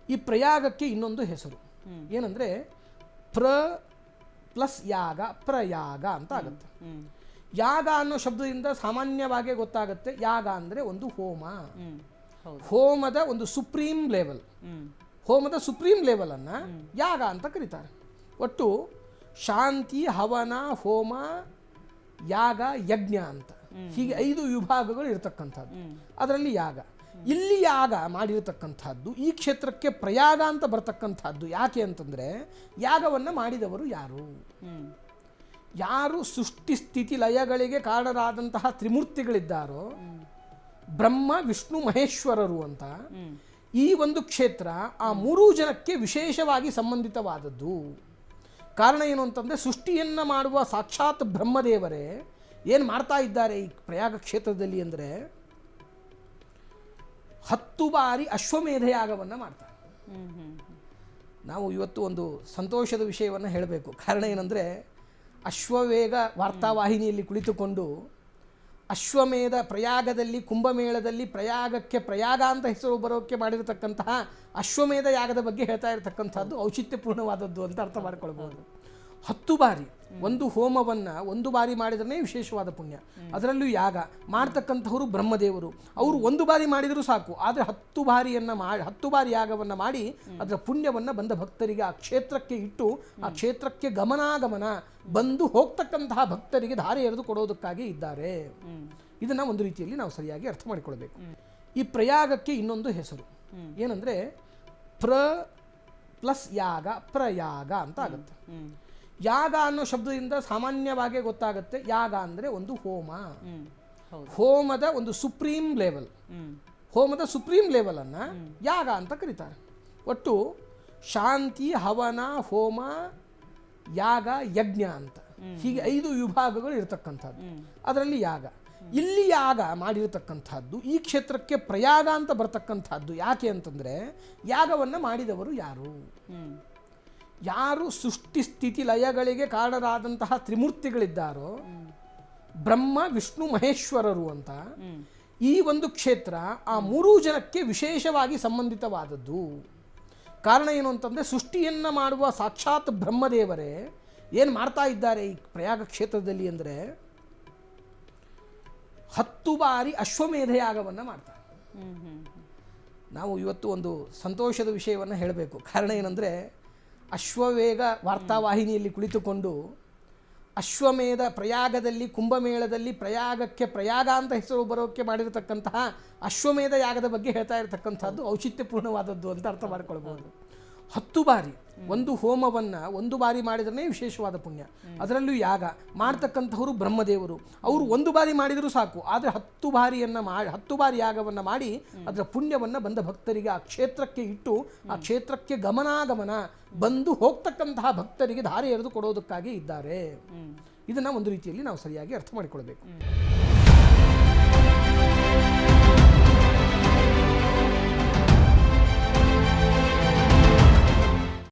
ಈ ಪ್ರಯಾಗಕ್ಕೆ ಇನ್ನೊಂದು ಹೆಸರು ಏನಂದರೆ ಪ್ಲಸ್ ಯಾಗ ಪ್ರಯಾಗ ಅಂತ ಆಗುತ್ತೆ. ಯಾಗ ಅನ್ನೋ ಶಬ್ದದಿಂದ ಸಾಮಾನ್ಯವಾಗಿ ಗೊತ್ತಾಗುತ್ತೆ ಯಾಗ ಅಂದರೆ ಒಂದು ಹೋಮ, ಹೋಮದ ಒಂದು ಸುಪ್ರೀಂ ಲೆವೆಲ್, ಹೋಮದ ಸುಪ್ರೀಂ ಲೆವೆಲನ್ನು ಯಾಗ ಅಂತ ಕರೀತಾರೆ. ಒಟ್ಟು ಶಾಂತಿ, ಹವನ, ಹೋಮ, ಯಾಗ, ಯಜ್ಞ ಅಂತ ಹೀಗೆ 5 ವಿಭಾಗಗಳು ಇರತಕ್ಕಂಥದ್ದು. ಅದರಲ್ಲಿ ಯಾಗ, ಇಲ್ಲಿ ಯಾಗ ಮಾಡಿರತಕ್ಕಂಥದ್ದು ಈ ಕ್ಷೇತ್ರಕ್ಕೆ ಪ್ರಯಾಗ ಅಂತ ಬರ್ತಕ್ಕಂಥದ್ದು. ಯಾಕೆ ಅಂತಂದರೆ ಯಾಗವನ್ನು ಮಾಡಿದವರು ಯಾರು? ಯಾರು ಸೃಷ್ಟಿ ಸ್ಥಿತಿ ಲಯಗಳಿಗೆ ಕಾರಣರಾದಂತಹ ತ್ರಿಮೂರ್ತಿಗಳಿದ್ದಾರೋ ಬ್ರಹ್ಮ, ವಿಷ್ಣು, ಮಹೇಶ್ವರರು ಅಂತ ಈ ಒಂದು ಕ್ಷೇತ್ರ ಆ 3 ಜನಕ್ಕೆ ವಿಶೇಷವಾಗಿ ಸಂಬಂಧಿತವಾದದ್ದು. ಕಾರಣ ಏನು ಅಂತಂದರೆ ಸೃಷ್ಟಿಯನ್ನು ಮಾಡುವ ಸಾಕ್ಷಾತ್ ಬ್ರಹ್ಮದೇವರೇ ಏನು ಮಾಡ್ತಾ ಇದ್ದಾರೆ ಈ ಪ್ರಯಾಗ ಕ್ಷೇತ್ರದಲ್ಲಿ ಅಂದರೆ 10 ಬಾರಿ ಅಶ್ವಮೇಧ ಯಾಗವನ್ನು ಮಾಡ್ತಾರೆ. ನಾವು ಇವತ್ತು ಒಂದು ಸಂತೋಷದ ವಿಷಯವನ್ನು ಹೇಳಬೇಕು. ಕಾರಣ ಏನಂದರೆ ಅಶ್ವವೇಗ ವಾರ್ತಾವಾಹಿನಿಯಲ್ಲಿ ಕುಳಿತುಕೊಂಡು ಅಶ್ವಮೇಧ ಪ್ರಯಾಗದಲ್ಲಿ, ಕುಂಭಮೇಳದಲ್ಲಿ ಪ್ರಯಾಗಕ್ಕೆ ಪ್ರಯಾಗ ಅಂತ ಹೆಸರು ಬರೋಕ್ಕೆ ಮಾಡಿರತಕ್ಕಂತಹ ಅಶ್ವಮೇಧ ಯಾಗದ ಬಗ್ಗೆ ಹೇಳ್ತಾ ಇರತಕ್ಕಂಥದ್ದು ಔಚಿತ್ಯಪೂರ್ಣವಾದದ್ದು ಅಂತ ಅರ್ಥ ಮಾಡ್ಕೊಳ್ಬೋದು. 10 ಬಾರಿ ಒಂದು ಹೋಮವನ್ನು 1 ಬಾರಿ ಮಾಡಿದ್ರೆ ವಿಶೇಷವಾದ ಪುಣ್ಯ. ಅದರಲ್ಲೂ ಯಾಗ ಮಾಡ್ತಕ್ಕಂಥವರು ಬ್ರಹ್ಮದೇವರು. ಅವರು 1 ಬಾರಿ ಮಾಡಿದರೂ ಸಾಕು, ಆದರೆ 10 ಬಾರಿಯನ್ನು ಮಾಡಿ 10 ಬಾರಿ ಯಾಗವನ್ನು ಮಾಡಿ ಅದರ ಪುಣ್ಯವನ್ನು ಬಂದ ಭಕ್ತರಿಗೆ ಆ ಕ್ಷೇತ್ರಕ್ಕೆ ಇಟ್ಟು ಆ ಕ್ಷೇತ್ರಕ್ಕೆ ಗಮನಾಗಮನ ಬಂದು ಹೋಗ್ತಕ್ಕಂತಹ ಭಕ್ತರಿಗೆ ಧಾರೆ ಎರೆದು ಕೊಡೋದಕ್ಕಾಗಿ ಇದ್ದಾರೆ. ಇದನ್ನು ಒಂದು ರೀತಿಯಲ್ಲಿ ನಾವು ಸರಿಯಾಗಿ ಅರ್ಥ ಮಾಡಿಕೊಳ್ಬೇಕು. ಈ ಪ್ರಯಾಗಕ್ಕೆ ಇನ್ನೊಂದು ಹೆಸರು ಏನಂದರೆ ಪ್ಲಸ್ ಯಾಗ ಪ್ರಯಾಗ ಅಂತ ಆಗುತ್ತೆ. ಯಾಗ ಅನ್ನೋ ಶಬ್ದದಿಂದ ಸಾಮಾನ್ಯವಾಗಿ ಗೊತ್ತಾಗುತ್ತೆ ಯಾಗ ಅಂದರೆ ಒಂದು ಹೋಮ, ಹೋಮದ ಒಂದು ಸುಪ್ರೀಂ ಲೆವೆಲ್, ಹೋಮದ ಸುಪ್ರೀಂ ಲೆವೆಲನ್ನು ಯಾಗ ಅಂತ ಕರೀತಾರೆ. ಒಟ್ಟು ಶಾಂತಿ, ಹವನ, ಹೋಮ, ಯಾಗ, ಯಜ್ಞ ಅಂತ ಹೀಗೆ 5 ವಿಭಾಗಗಳು ಇರತಕ್ಕಂಥದ್ದು. ಅದರಲ್ಲಿ ಯಾಗ, ಇಲ್ಲಿ ಯಾಗ ಮಾಡಿರತಕ್ಕಂಥದ್ದು ಈ ಕ್ಷೇತ್ರಕ್ಕೆ ಪ್ರಯಾಗ ಅಂತ ಬರ್ತಕ್ಕಂಥದ್ದು. ಯಾಕೆ ಅಂತಂದರೆ ಯಾಗವನ್ನು ಮಾಡಿದವರು ಯಾರು? ಯಾರು ಸೃಷ್ಟಿ ಸ್ಥಿತಿ ಲಯಗಳಿಗೆ ಕಾರಣರಾದಂತಹ ತ್ರಿಮೂರ್ತಿಗಳಿದ್ದಾರೋ ಬ್ರಹ್ಮ, ವಿಷ್ಣು, ಮಹೇಶ್ವರರು ಅಂತ ಈ ಒಂದು ಕ್ಷೇತ್ರ ಆ 3 ಜನಕ್ಕೆ ವಿಶೇಷವಾಗಿ ಸಂಬಂಧಿತವಾದದ್ದು. ಕಾರಣ ಏನು ಅಂತಂದರೆ ಸೃಷ್ಟಿಯನ್ನು ಮಾಡುವ ಸಾಕ್ಷಾತ್ ಬ್ರಹ್ಮದೇವರೇ ಏನು ಮಾಡ್ತಾ ಇದ್ದಾರೆ ಈ ಪ್ರಯಾಗ ಕ್ಷೇತ್ರದಲ್ಲಿ ಅಂದರೆ 10 ಬಾರಿ ಅಶ್ವಮೇಧ ಯಾಗವನ್ನು ಮಾಡ್ತಾರೆ. ನಾವು ಇವತ್ತು ಒಂದು ಸಂತೋಷದ ವಿಷಯವನ್ನು ಹೇಳಬೇಕು. ಕಾರಣ ಏನಂದರೆ ಅಶ್ವವೇಗ ವಾರ್ತಾವಾಹಿನಿಯಲ್ಲಿ ಕುಳಿತುಕೊಂಡು ಅಶ್ವಮೇಧ ಪ್ರಯಾಗದಲ್ಲಿ, ಕುಂಭಮೇಳದಲ್ಲಿ ಪ್ರಯಾಗಕ್ಕೆ ಪ್ರಯಾಗ ಅಂತ ಹೆಸರು ಬರೋಕ್ಕೆ ಮಾಡಿರತಕ್ಕಂತಹ ಅಶ್ವಮೇಧ ಯಾಗದ ಬಗ್ಗೆ ಹೇಳ್ತಾ ಇರತಕ್ಕಂಥದ್ದು ಔಚಿತ್ಯಪೂರ್ಣವಾದದ್ದು ಅಂತ ಅರ್ಥ ಮಾಡ್ಕೊಳ್ಬೋದು. 10 ಬಾರಿ ಒಂದು ಹೋಮವನ್ನು 1 ಬಾರಿ ಮಾಡಿದ್ರೆ ವಿಶೇಷವಾದ ಪುಣ್ಯ. ಅದರಲ್ಲೂ ಯಾಗ ಮಾಡ್ತಕ್ಕಂಥವರು ಬ್ರಹ್ಮದೇವರು. ಅವರು 1 ಬಾರಿ ಮಾಡಿದರೂ ಸಾಕು, ಆದರೆ 10 ಬಾರಿ ಯಾಗವನ್ನು ಮಾಡಿ ಅದರ ಪುಣ್ಯವನ್ನು ಬಂದ ಭಕ್ತರಿಗೆ ಆ ಕ್ಷೇತ್ರಕ್ಕೆ ಇಟ್ಟು ಆ ಕ್ಷೇತ್ರಕ್ಕೆ ಗಮನಾಗಮನ ಬಂದು ಹೋಗ್ತಕ್ಕಂತಹ ಭಕ್ತರಿಗೆ ಧಾರೆ ಎರೆದು ಕೊಡೋದಕ್ಕಾಗಿ ಇದ್ದಾರೆ. ಇದನ್ನು ಒಂದು ರೀತಿಯಲ್ಲಿ ನಾವು ಸರಿಯಾಗಿ ಅರ್ಥ ಮಾಡಿಕೊಳ್ಬೇಕು.